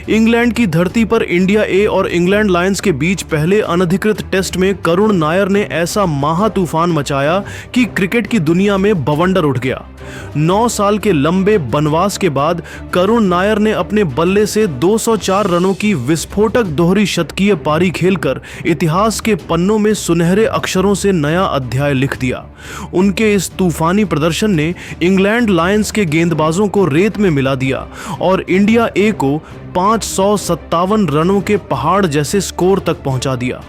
England की धरती पर इंडिया ए और इंग्लैंड लायंस के बीच पहले अनधिकृत टेस्ट में करुण नायर ने ऐसा महा तूफान मचाया कि क्रिकेट की दुनिया में बवंडर उठ गया। 9 साल के लंबे बनवास के बाद करुण नायर ने अपने बल्ले से 204 रनों की विस्फोटक दोहरी शतकीय पारी खेलकर इतिहास के पन्नों में सुनहरे अक्षरों से नया अध्याय लिख दिया। उनके इस तूफानी प्रदर्शन ने इंग्लैंड लायंस के गेंदबाजों को रेत में मिला दिया और इंडिया ए को 557 रनों के पहाड़ जैसे स्कोर तक पहुंचा दिया।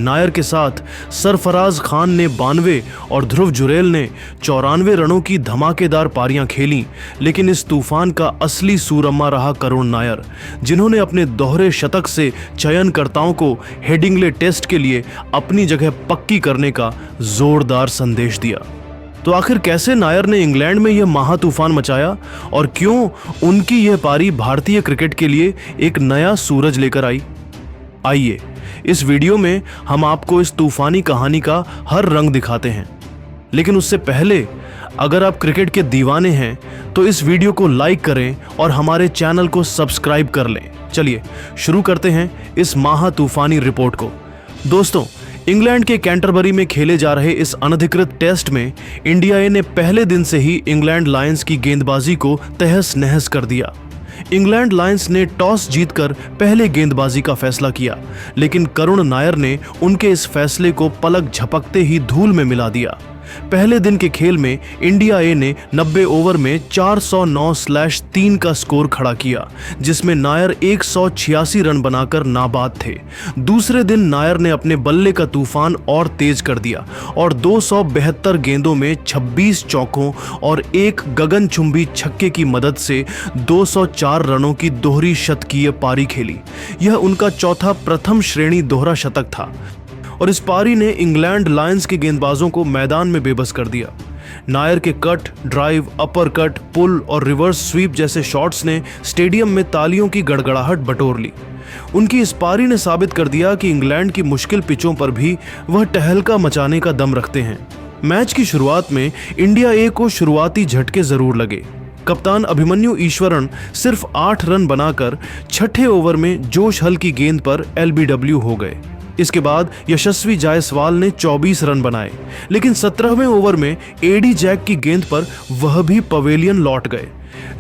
नायर के साथ सरफराज खान ने 92 और ध्रुव जुरैल ने 94 रनों की धमाकेदार पारियां खेलीं, लेकिन इस तूफान का असली सूरम्मा रहा करुण नायर, जिन्होंने अपने दोहरे शतक से चयनकर्ताओं को हेडिंग्ले टेस्ट के लिए अपनी जगह पक्की करने का जोरदार संदेश दिया। तो आखिर कैसे नायर ने इंग्लैंड में यह महा तूफान मचाया और क्यों उनकी यह पारी भारतीय क्रिकेट के लिए एक नया सूरज लेकर आई? आइए इस वीडियो में हम आपको इस तूफानी कहानी का हर रंग दिखाते हैं। लेकिन उससे पहले अगर आप क्रिकेट के दीवाने हैं तो इस वीडियो को लाइक करें और हमारे चैनल को सब्सक्राइब कर लें। चलिए शुरू करते हैं इस महा तूफानी रिपोर्ट को। दोस्तों, इंग्लैंड के कैंटरबरी में खेले जा रहे इस अनधिकृत टेस्ट में इंडिया ए ने पहले दिन से ही इंग्लैंड लायंस की गेंदबाजी को तहस नहस कर दिया। इंग्लैंड लायंस ने टॉस जीतकर पहले गेंदबाजी का फैसला किया, लेकिन करुण नायर ने उनके इस फैसले को पलक झपकते ही धूल में मिला दिया। पहले दिन के खेल में इंडिया ए ने 90 ओवर में 409/3 का स्कोर खड़ा किया, जिसमें नायर 186 रन बनाकर नाबाद थे। दूसरे दिन नायर ने अपने बल्ले का तूफान और तेज कर दिया और 272 गेंदों में 26 चौकों और एक गगनचुंबी छक्के की मदद से 204 रनों की दोहरी शतकीय पारी खेली। यह उनका चौथा प्रथम श्रेणी दोहरा शतक था और इस पारी ने इंग्लैंड लायंस के गेंदबाजों को मैदान में बेबस कर दिया। नायर के कट, ड्राइव, अपर कट, पुल और रिवर्स स्वीप जैसे शॉट्स ने स्टेडियम में तालियों की गड़गड़ाहट बटोर ली। उनकी इस पारी ने साबित कर दिया कि इंग्लैंड की मुश्किल पिचों पर भी वह टहलका मचाने का दम रखते हैं। मैच की शुरुआत में इंडिया ए को शुरुआती झटके जरूर लगे। कप्तान अभिमन्यु ईश्वरन सिर्फ 8 रन बनाकर छठे ओवर में जोश हल की गेंद पर LBW हो गए। इसके बाद यशस्वी जायसवाल ने 24 रन बनाए, लेकिन 17वें ओवर में एडी जैक की गेंद पर वह भी पवेलियन लौट गए।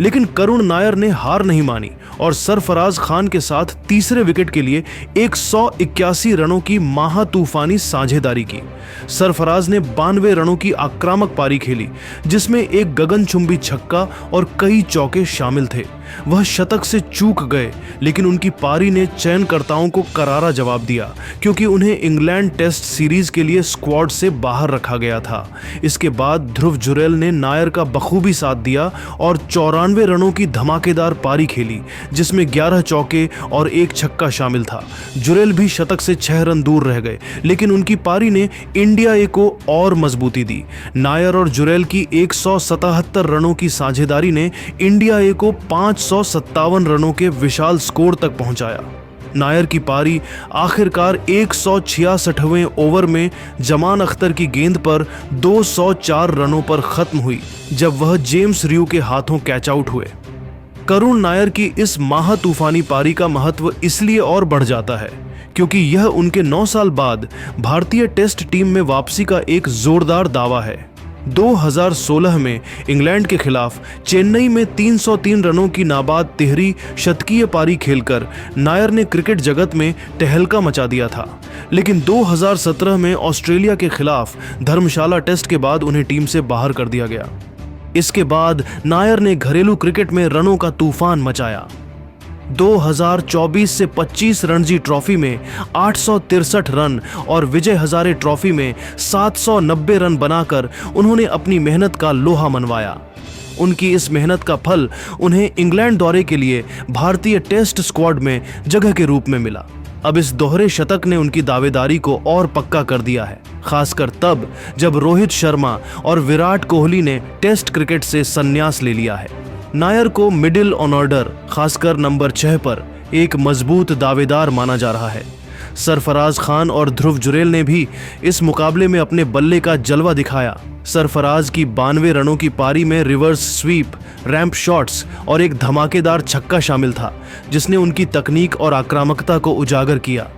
लेकिन करुण नायर ने हार नहीं मानी और सरफराज खान के साथ तीसरे विकेट के लिए 181 रनों की महा तूफानी साझेदारी की। सरफराज ने 92 रनों की आक्रामक पारी खेली, जिसमें एक गगनचुंबी छक्का और कई चौके शामिल थे। वह शतक से चूक गए, लेकिन उनकी पारी ने चयनकर्ताओं को करारा जवाब दिया, क्योंकि उन्हें इंग्लैंड टेस्ट सीरीज के लिए स्क्वाड से बाहर रखा गया था। इसके बाद ध्रुव जुरैल ने नायर का बखूबी साथ दिया और 94 रनों की धमाकेदार पारी खेली, जिसमें 11 चौके और एक छक्का शामिल था। जुरैल भी शतक से 6 रन दूर रह गए, लेकिन उनकी पारी ने इंडिया ए को और मजबूती दी। नायर और जुरैल की 177 रनों की साझेदारी ने इंडिया ए को 557 रनों के विशाल स्कोर तक पहुंचाया। नायर की पारी आखिरकार 166वें ओवर में जमान अख्तर की गेंद पर 204 रनों पर खत्म हुई, जब वह जेम्स र्यू के हाथों कैच आउट हुए। करुण नायर की इस महा तूफानी पारी का महत्व इसलिए और बढ़ जाता है क्योंकि यह उनके 9 साल बाद भारतीय टेस्ट टीम में वापसी का एक जोरदार दावा है। 2016 में इंग्लैंड के खिलाफ चेन्नई में 303 रनों की नाबाद तिहरी शतकीय पारी खेलकर नायर ने क्रिकेट जगत में तहलका मचा दिया था, लेकिन 2017 में ऑस्ट्रेलिया के खिलाफ धर्मशाला टेस्ट के बाद उन्हें टीम से बाहर कर दिया गया। इसके बाद नायर ने घरेलू क्रिकेट में रनों का तूफान मचाया। 2024 से 25 रणजी ट्रॉफी में 863 रन और विजय हजारे ट्रॉफी में 790 रन बनाकर उन्होंने अपनी मेहनत का लोहा मनवाया। उनकी इस मेहनत का फल उन्हें इंग्लैंड दौरे के लिए भारतीय टेस्ट स्क्वाड में जगह के रूप में मिला। अब इस दोहरे शतक ने उनकी दावेदारी को और पक्का कर दिया है, खासकर तब जब रोहित शर्मा और विराट कोहली ने टेस्ट क्रिकेट से संन्यास ले लिया है। नायर को मिडिल ऑन ऑर्डर, खासकर नंबर 6 पर एक मजबूत दावेदार माना जा रहा है। सरफराज खान और ध्रुव जुरैल ने भी इस मुकाबले में अपने बल्ले का जलवा दिखाया। सरफराज की 92 रनों की पारी में रिवर्स स्वीप, रैंप शॉट्स और एक धमाकेदार छक्का शामिल था, जिसने उनकी तकनीक और आक्रामकता को उजागर किया।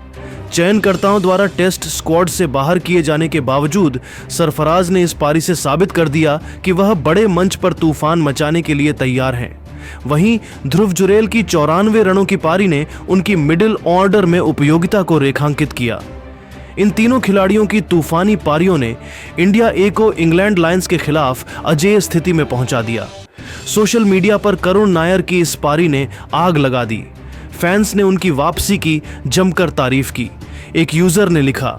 चयनकर्ताओं द्वारा टेस्ट स्क्वाड से बाहर किए जाने के बावजूद सरफराज ने इस पारी से साबित कर दिया कि वह बड़े मंच पर तूफान मचाने के लिए तैयार हैं। वहीं ध्रुव जुरैल की 94 रनों की पारी ने उनकी मिडिल ऑर्डर में उपयोगिता को रेखांकित किया। इन तीनों खिलाड़ियों की तूफानी पारियों ने इंडिया ए को इंग्लैंड लायंस के खिलाफ अजेय स्थिति में पहुंचा दिया। सोशल मीडिया पर करुण नायर की इस पारी ने आग लगा दी। फैंस ने उनकी वापसी की जमकर तारीफ की। एक यूजर ने लिखा,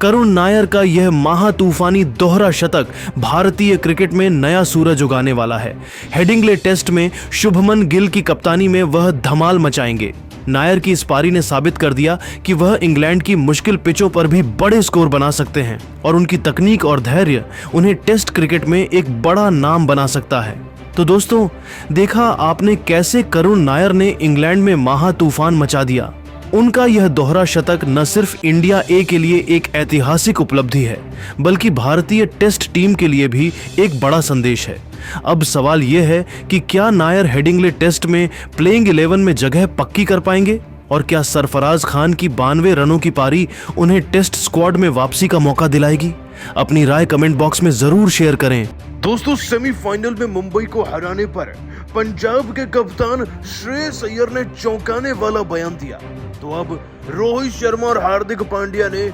करुण नायर का यह महातूफानी दोहरा शतक भारतीय क्रिकेट में नया सूरज उगाने वाला है। हेडिंग्ले टेस्ट में शुभमन गिल की कप्तानी में वह धमाल मचाएंगे। नायर की इस पारी ने साबित कर दिया कि वह इंग्लैंड की मुश्किल पिचों पर भी बड़े स्कोर बना सकते हैं और उनकी तकनीक और धैर्य उन्हें टेस्ट क्रिकेट में एक बड़ा नाम बना सकता है। तो दोस्तों, देखा आपने कैसे करुण नायर ने इंग्लैंड में महातूफान मचा दिया। उनका यह दोहरा शतक न सिर्फ इंडिया ए के लिए एक ऐतिहासिक उपलब्धि है, बल्कि भारतीय टेस्ट टीम के लिए भी एक बड़ा संदेश है। अब सवाल यह है कि क्या नायर हेडिंग्ले टेस्ट में प्लेइंग 11 में जगह पक्की कर पाएंगे, और क्या सरफराज खान की 92 रनों की पारी उन्हें टेस्ट स्क्वाड में वापसी का मौका दिलाएगी? अपनी राय कमेंट बॉक्स में जरूर शेयर करें। दोस्तों, सेमीफाइनल में मुंबई को हराने पर पंजाब के कप्तान श्रेयस अय्यर ने चौंकाने वाला बयान दिया। तो अब रोहित शर्मा और हार्दिक पांड्या ने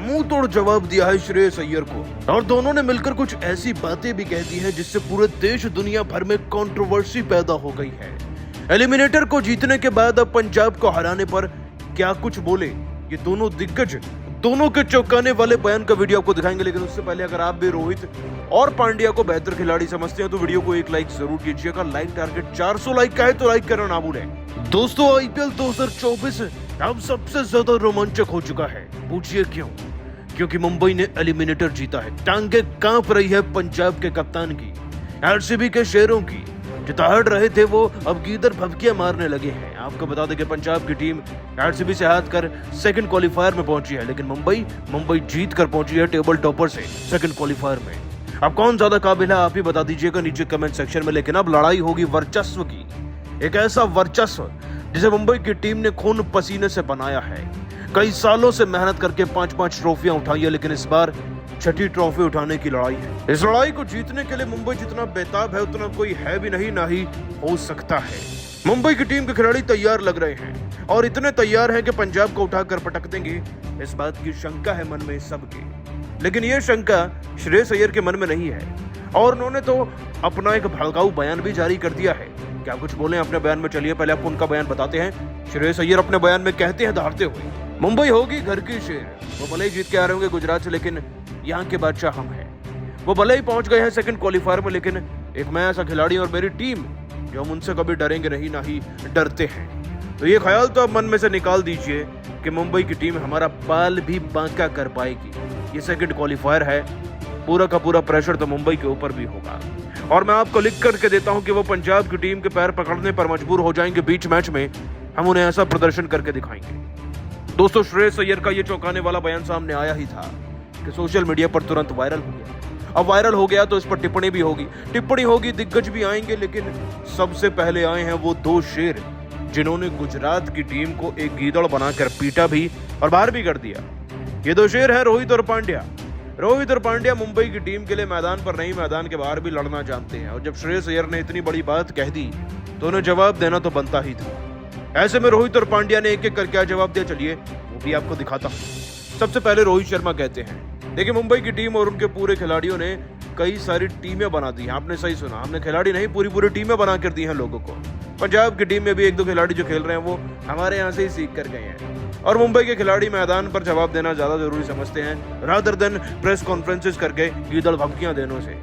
मुंह तोड़ जवाब दिया है श्रेयस अय्यर को, और दोनों ने मिलकर कुछ ऐसी बातें भी कह दी हैं जिससे पूरे देश दुनिया भर में कंट्रोवर्सी पैदा हो गई है। एलिमिनेटर को जीतने के बाद अब पंजाब को हराने पर क्या कुछ बोले ये दोनों दिग्गज, दोनों के चौंकाने वाले बयान का वीडियो आपको दिखाएंगे। लेकिन उससे पहले अगर आप भी रोहित और पांड्या को बेहतर खिलाड़ी समझते हैं तो वीडियो को एक लाइक जरूर कीजिएगा। लाइक टारगेट 400 लाइक का है तो लाइक करना ना भूलें। दोस्तों, आईपीएल 2024 अब सबसे ज्यादा रोमांचक हो चुका है। पूछिए क्यों? क्योंकि मुंबई ने एलिमिनेटर जीता है। टांगे कांप रही है पंजाब के कप्तान की। आरसीबी के शेरों की जो दहाड़ रहे थे वो अब गीदड़ भभकियां मारने लगे हैं। आपको बता दें कि पंजाब की टीम आरसीबी से हार कर सेकंड क्वालीफायर में पहुंची है, लेकिन मुंबई जीत कर पहुंची है टेबल टॉपर से सेकंड क्वालीफायर में। अब कौन ज्यादा काबिल है आप ही बता दीजिएगा नीचे कमेंट सेक्शन में। लेकिन अब लड़ाई होगी वर्चस्व की, एक ऐसा वर्चस्व जिसे मुंबई की टीम ने खून पसीने से बनाया है। कई सालों से मेहनत करके 5-5 ट्रॉफियां उठाई है, लेकिन इस बार छठी ट्रॉफी उठाने की लड़ाई है। इस लड़ाई को जीतने के लिए मुंबई जितना बेताब है उतना कोई है भी नहीं, ना ही हो सकता है। मुंबई की टीम के खिलाड़ी तैयार लग रहे हैं और इतने तैयार हैं कि पंजाब को उठाकर पटक देंगे, इस बात की शंका है मन में सबके। लेकिन यह शंका श्रेयस अय्यर के मन में नहीं है और उन्होंने तो अपना एक भड़काऊ बयान भी जारी कर दिया है। क्या कुछ बोले अपने बयान में, चलिए पहले आपको उनका बयान बताते हैं। श्रेयस अय्यर अपने बयान में कहते हैं दहाड़ते हुए, मुंबई होगी घर की शेर। वो भले ही जीत के आ रहे होंगे गुजरात से, लेकिन यहाँ के बादशाह हम हैं। वो भले ही पहुंच गए हैं सेकंड क्वालीफायर में, लेकिन एक मैं ऐसा खिलाड़ी और मेरी टीम जो हम उनसे कभी डरेंगे नहीं, ना ही डरते हैं। तो ये ख्याल तो आप मन में से निकाल दीजिए कि मुंबई की टीम हमारा बाल भी बांका कर पाएगी। ये सेकंड क्वालीफायर है, पूरा का पूरा प्रेशर तो मुंबई के ऊपर भी होगा। और मैं आपको लिख करके देता हूं कि वो पंजाब की टीम के पैर पकड़ने पर मजबूर हो जाएंगे बीच मैच में। हम उन्हें ऐसा प्रदर्शन करके दिखाएंगे। दोस्तों, श्रेयस अय्यर का ये चौंकाने वाला बयान सामने आया ही था कि सोशल मीडिया पर तुरंत वायरल हो गया। अब वायरल हो गया तो इस पर टिप्पणी भी होगी, दिग्गज भी आएंगे, लेकिन सबसे पहले आए हैं वो दो शेर जिन्होंने गुजरात की टीम को एक गीदड़ बनाकर पीटा भी और बाहर भी कर दिया। ये दो शेर हैं रोहित और पांड्या। रोहित और पांड्या मुंबई की टीम के लिए मैदान पर नहीं, मैदान के बाहर भी लड़ना जानते हैं। और जब श्रेयस अय्यर ने इतनी बड़ी बात कह दी तो उन्हें जवाब देना तो बनता ही था। ऐसे में रोहित और पांड्या ने एक एक करके जवाब दिया। चलिए वो भी आपको दिखाता हूं। सबसे पहले रोहित शर्मा कहते हैं, देखिए मुंबई की टीम और उनके पूरे खिलाड़ियों ने कई सारी टीमें बना दी हैं। आपने सही सुना, हमने खिलाड़ी नहीं पूरी टीमें बना कर दी हैं लोगों को। पंजाब की टीम में भी एक दो खिलाड़ी जो खेल रहे हैं वो हमारे यहाँ से ही सीख कर गए हैं। और मुंबई के खिलाड़ी मैदान पर जवाब देना ज्यादा जरूरी समझते हैं रादर देन प्रेस कॉन्फ्रेंसेस करके गीदड़ भभकियां देने से।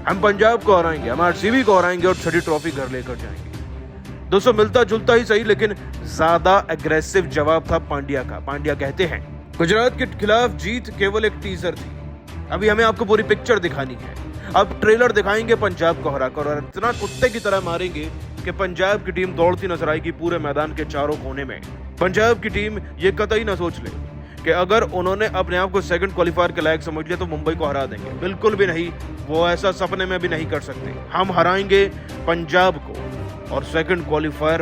हम पंजाब को हराएंगे, हम आरसीबी को हराएंगे और छठी ट्रॉफी घर लेकर जाएंगे। दोस्तों, मिलता जुलता ही सही, लेकिन ज्यादा एग्रेसिव जवाब था पांड्या का। पांड्या कहते हैं, गुजरात के खिलाफ जीत केवल एक टीजर थी, अभी हमें आपको पूरी पिक्चर दिखानी है। अब ट्रेलर दिखाएंगे पंजाब को हराकर और इतना कुत्ते की तरह मारेंगे कि पंजाब की टीम दौड़ती नजर आएगी पूरे मैदान के चारों कोने में। पंजाब की टीम ये कतई ना सोच ले कि अगर उन्होंने अपने आप को सेकंड क्वालिफायर के लायक समझ लिया तो मुंबई को हरा देंगे। बिल्कुल भी नहीं, वो ऐसा सपने में भी नहीं कर सकते। हम हराएंगे पंजाब को और सेकंड क्वालिफायर